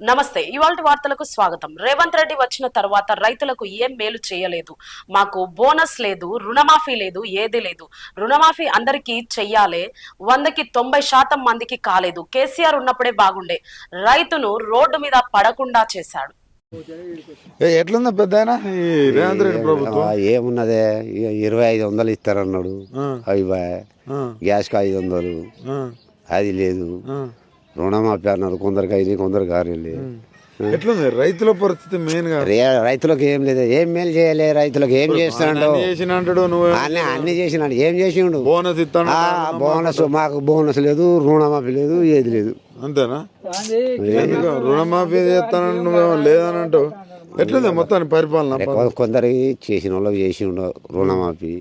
నమస్తే. ఇవాల్టి వార్తలకు స్వాగతం. రేవంత్ రెడ్డి వచ్చిన తర్వాత రైతులకు ఏం మేలు చేయలేదు. మాకు బోనస్ లేదు, రుణమాఫీ లేదు, ఏది లేదు. రుణమాఫీ అందరికీ చెయ్యాలే, 100కి 90% మందికి కాలేదు. కేసీఆర్ ఉన్నప్పుడే బాగుండే. రైతును రోడ్డు మీద పడకుండా చేశాడు. ఎట్లుందా పెద్ద రేవంత్ రెడ్డి ప్రభుత్వం? ఏమున్నదే 2500 ఇస్తారన్నాడు. అవి గ్యాస్కి 500 అది లేదు. రుణమాఫీ అన్నారు, కొందరికి అయినాయి, కొందరికి కాలేదు. ఎట్లుంది రైతుల పరిస్థితి? మెయిన్ గా రైతులకు ఏం లేదు, ఏం మేలు చేయలే. రైతులకు ఏం చేస్తాడు? అన్ని చేసినాడు. ఏం చేసిండు? బోనస్ ఇస్తాడు. బోనస్ మాకు బోనస్ లేదు, రుణమాఫీ లేదు, ఏది లేదు. అంతేనా? రుణమాఫీ చేస్తానంటే నువ్వేమో లేదని అంటావు. ఎట్లుంది మొత్తానికి పరిపాలన? కొందరికి చేసిన వాళ్ళకి చేసిండు రుణమాఫీ,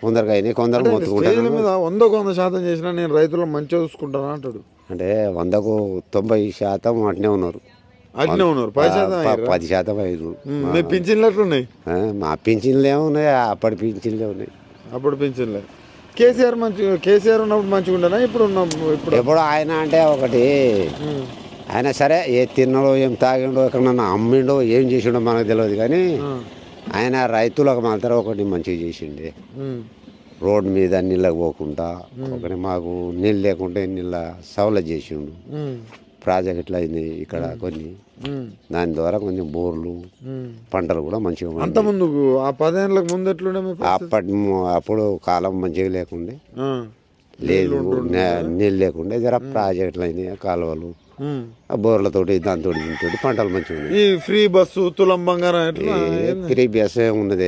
కొందరికి అయినాయి, కొందరు మొత్తుకుంటారు. 100% చేసినా నేను రైతులను మంచిగా చూసుకుంటాను అంటాడు. అంటే 100కు 90% అట్నే ఉన్నారు. 10% అయ్యారు. మీ పింఛన్లు ఎట్లున్నాయి? మా పింఛన్లు ఏమున్నాయి, అప్పటి పింఛన్లే ఉన్నాయి. అప్పుడు పింఛన్లే. కేసీఆర్ ఉన్నప్పుడు మంచిగా ఉండనా? ఇప్పుడు ఆయన అంటే ఒకటి, ఆయన సరే ఏ తిన్నాడో ఏం తాగిండో ఎక్కడన్నా అమ్మిండో ఏం చేసిండో మనకు తెలియదు, కానీ ఆయన రైతులకు మాత్రం ఒకటి మంచిగా చేసిండే. రోడ్డు మీద నీళ్ళకి పోకుండా ఒకటి మాకు నీళ్ళు లేకుంటే నీళ్ళ సవలత్ చేసిండు. ప్రాజెక్టులు అయినాయి ఇక్కడ కొన్ని, దాని ద్వారా కొంచెం బోర్లు పంటలు కూడా మంచిగా ఉన్నాయి. అంత ముందు ఆ 10 ఏళ్ళకి ముందు ఎట్లుండే? అప్పుడు కాలం మంచిగా లేకుండే, లేదు నీళ్ళు లేకుండే. జర ప్రాజెక్టులు అయినాయి, కాలువలు, బోర్లతోటి దాంతో దీంతో పంటలు మంచిగా ఉన్నాయి. ఈ ఫ్రీ బస్సు, తులం బంగారం, ఫ్రీ బస్ ఉన్నది.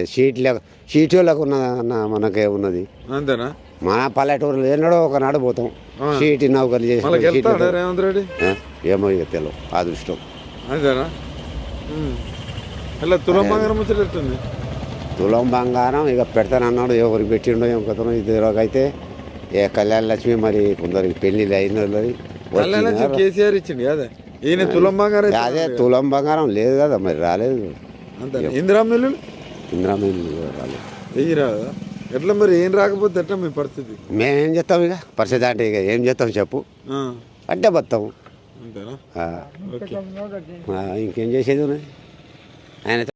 సీట్లకు ఉన్నదన్న మనకే ఉన్నది. అంతేనా? మన పల్లెటూరులో ఎన్నడో ఒకనాడు పోతాం. సీటు నౌకర్లు చేసి రేవంత్ రెడ్డి ఏమో ఇక తెలియదు, అదృష్టం. అంతేనా? ఇలా తులం బంగారం వచ్చేటట్టుంది. తులం బంగారం ఇక పెడతానన్నాడు, ఎవరికి పెట్టిండో ఏం కథనో. ఇది అయితే ఏ కళ్యాణ లక్ష్మి మరి కొందరికి పెళ్లిళ్ళు అయిన కేసీఆర్ ఇచ్చింది కదా, ఈయన తులం బంగారం. అదే తులం బంగారం లేదు కదా, మరి రాలేదు. అంతే. ఇందిరా మిల్లు రాలేదు. వెయ్యి రాదా? ఎట్లా మరి? ఏం రాకపోతే ఎట్లా మీ పరిస్థితి? మేమేం చేస్తాం ఇక పరిస్థితి అంటే? ఇక ఏం చేస్తాం చెప్పు, అంటే బతాము. అంతేనా? ఇంకేం చేసేది ఆయన